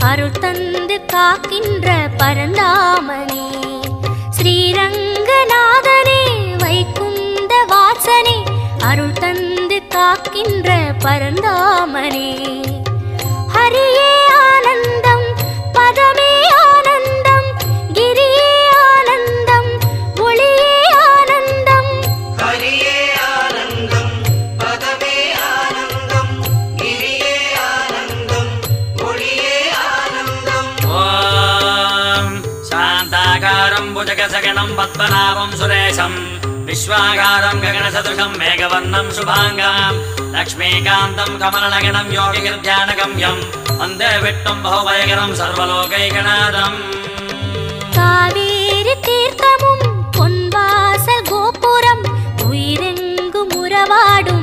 அருள் தந்து காக்கின்ற பரந்தாமனே ஸ்ரீரங்கநாதனே வைகுந்த வாசனே அருள் தந்து காக்கின்ற பரந்தாமனே ஹரியே ஆனந்தம் பதமே ஆனந்தம் கிரியே ஆனந்தம் ஒளியே ஆனந்தம் ஹரியே ஆனந்தம் பதமே ஆனந்தம் கிரியே ஆனந்தம் ஒளியே ஆனந்தம். ஓம் சாந்தாகாரம் புஜகசகணம் பத்மநாபம் சுரேஷம் विश्वागारं गगनसदृशं मेघवर्णं शुभाङ्गं लक्ष्मीकान्तं कमलनगनं योगिगिर्ध्यानगम्यं वन्दे विष्णुं बहुभयकरं सर्वलोकैकनाथम्. காவேரி தீர்த்தமும் பொன்வாசல் கோபுரம் உயிரெங்கும் உறவாடும்